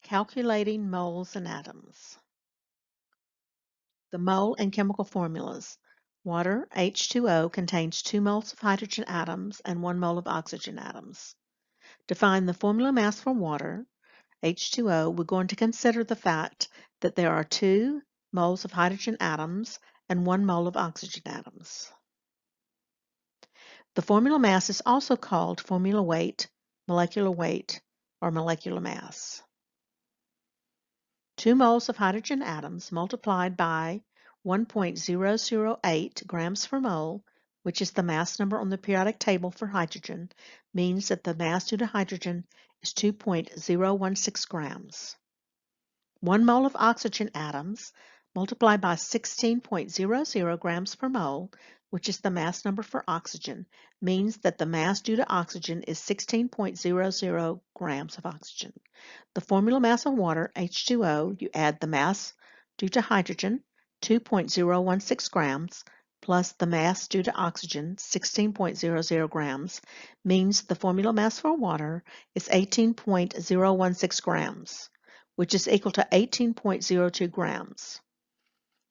Calculating moles and atoms. The mole and chemical formulas. Water, H2O, contains 2 moles of hydrogen atoms and 1 mole of oxygen atoms. To find the formula mass for water, H2O, we're going to consider the fact that there are 2 moles of hydrogen atoms and 1 mole of oxygen atoms. The formula mass is also called formula weight, or molecular mass. 2 moles of hydrogen atoms multiplied by 1.008 grams per mole, which is the mass number on the periodic table for hydrogen, means that the mass due to hydrogen is 2.016 grams. 1 mole of oxygen atoms multiplied by 16.00 grams per mole, which is the mass number for oxygen, means that the mass due to oxygen is 16.00 grams of oxygen. The formula mass of water, H2O, you add the mass due to hydrogen, 2.016 grams, plus the mass due to oxygen, 16.00 grams, means the formula mass for water is 18.016 grams, which is equal to 18.02 grams.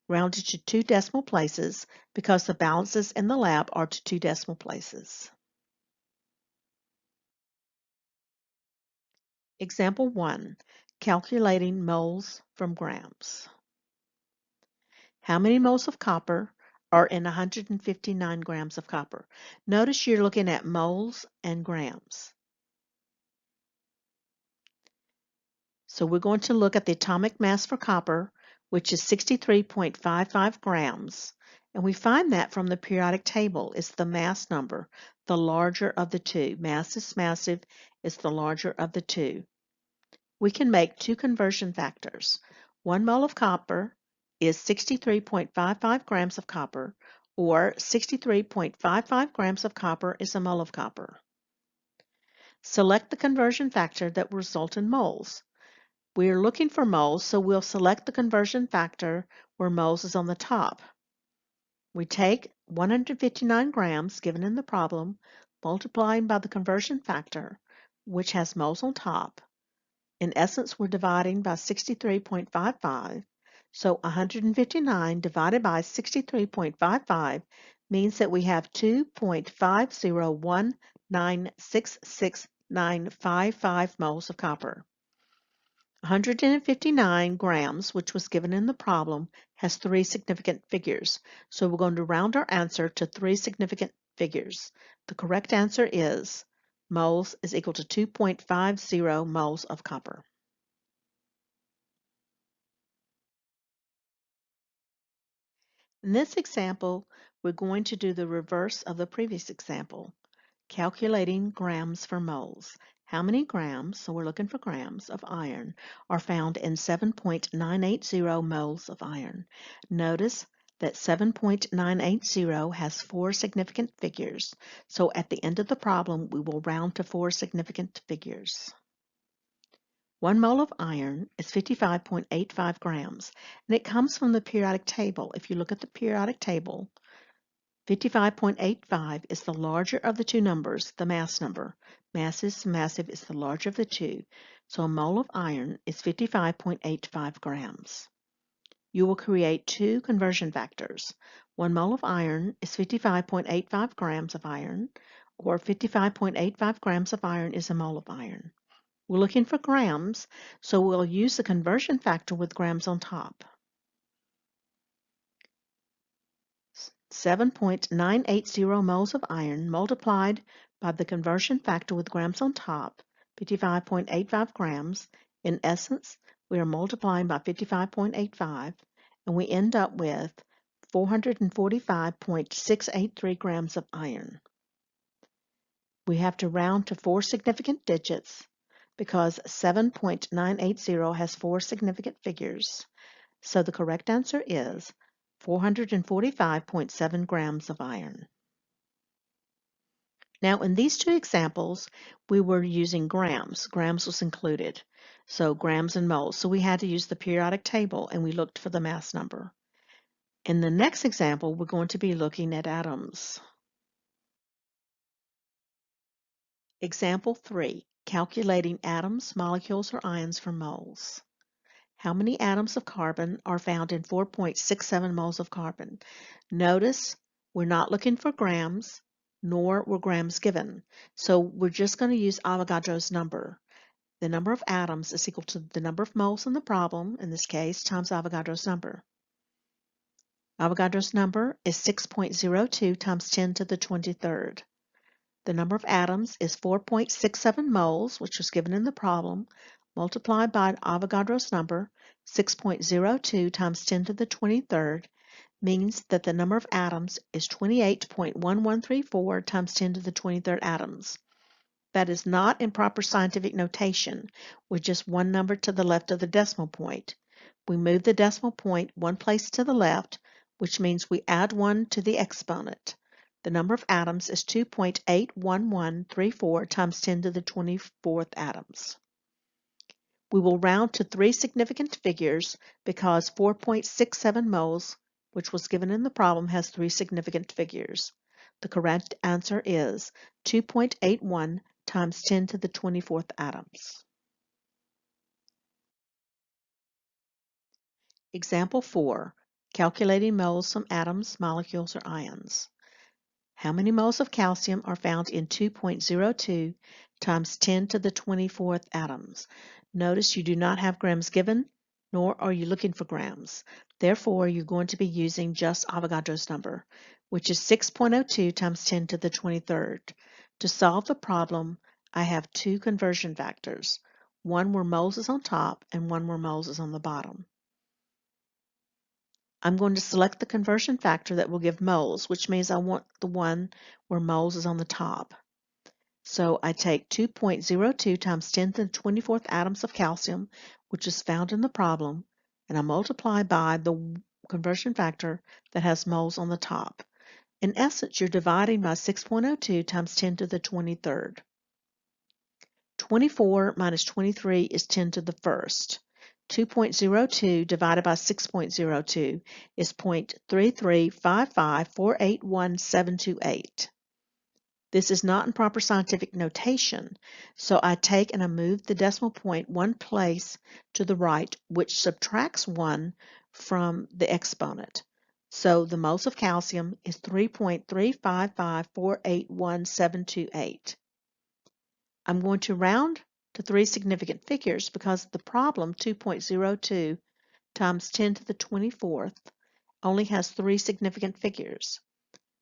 Rounded to 2 decimal places because the balances in the lab are to 2 decimal places. Example 1. Calculating moles from grams. How many moles of copper are in 159 grams of copper? Notice you're looking at moles and grams. So we're going to look at the atomic mass for copper, which is 63.55 grams. And we find that from the periodic table. It's the mass number, the larger of the two. Mass is massive, is the larger of the two. We can make 2 conversion factors. 1 mole of copper is 63.55 grams of copper, or 63.55 grams of copper is a mole of copper. Select the conversion factor that will result in moles. We are looking for moles, so we'll select the conversion factor where moles is on the top. We take 159 grams given in the problem, multiplying by the conversion factor, which has moles on top. In essence, we're dividing by 63.55, so 159 divided by 63.55 means that we have 2.501966955 moles of copper. 159 grams, which was given in the problem, has 3 significant figures, so we're going to round our answer to 3 significant figures. The correct answer is moles is equal to 2.50 moles of copper. In this example, we're going to do the reverse of the previous example, calculating grams for moles. How many grams, so we're looking for grams, of iron are found in 7.980 moles of iron? Notice that 7.980 has 4 significant figures, so at the end of the problem we will round to 4 significant figures. 1 mole of iron is 55.85 grams, and it comes from the periodic table. If you look at the periodic table, 55.85 is the larger of the two numbers, the mass number. Massive is the larger of the two, so a mole of iron is 55.85 grams. You will create 2 conversion factors. 1 mole of iron is 55.85 grams of iron, or 55.85 grams of iron is a mole of iron. We're looking for grams, so we'll use the conversion factor with grams on top. 7.980 moles of iron multiplied by the conversion factor with grams on top, 55.85 grams. In essence, we are multiplying by 55.85, and we end up with 445.683 grams of iron. We have to round to 4 significant digits, because 7.980 has 4 significant figures. So the correct answer is 445.7 grams of iron. Now in these 2 examples, we were using grams. Grams was included. So grams and moles. So we had to use the periodic table and we looked for the mass number. In the next example, we're going to be looking at atoms. Example 3. Calculating atoms, molecules, or ions for moles. How many atoms of carbon are found in 4.67 moles of carbon? Notice we're not looking for grams, nor were grams given. So we're just going to use Avogadro's number. The number of atoms is equal to the number of moles in the problem, in this case, times Avogadro's number. Avogadro's number is 6.02 times 10 to the 23rd. The number of atoms is 4.67 moles, which was given in the problem, multiplied by Avogadro's number, 6.02 times 10 to the 23rd, means that the number of atoms is 28.1134 times 10 to the 23rd atoms. That is not in proper scientific notation, with just one number to the left of the decimal point. We move the decimal point one place to the left, which means we add 1 to the exponent. The number of atoms is 2.81134 times 10 to the 24th atoms. We will round to 3 significant figures because 4.67 moles, which was given in the problem, has 3 significant figures. The correct answer is 2.81 times 10 to the 24th atoms. Example 4. Calculating moles from atoms, molecules, or ions. How many moles of calcium are found in 2.02 times 10 to the 24th atoms? Notice you do not have grams given, nor are you looking for grams. Therefore, you're going to be using just Avogadro's number, which is 6.02 times 10 to the 23rd. To solve the problem, I have 2 conversion factors, one where moles is on top and one where moles is on the bottom. I'm going to select the conversion factor that will give moles, which means I want the one where moles is on the top. So I take 2.02 times 10 to the 24th atoms of calcium, which is found in the problem, and I multiply by the conversion factor that has moles on the top. In essence, you're dividing by 6.02 times 10 to the 23rd. 24 minus 23 is 10 to the first. 2.02 divided by 6.02 is 0.3355481,728. This is not in proper scientific notation, so I take and I move the decimal point one place to the right, which subtracts 1 from the exponent. So the moles of calcium is 3.355481728. I'm going to round to 3 significant figures because the problem 2.02 times 10 to the 24th only has 3 significant figures.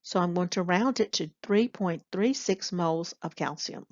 So I'm going to round it to 3.36 moles of calcium.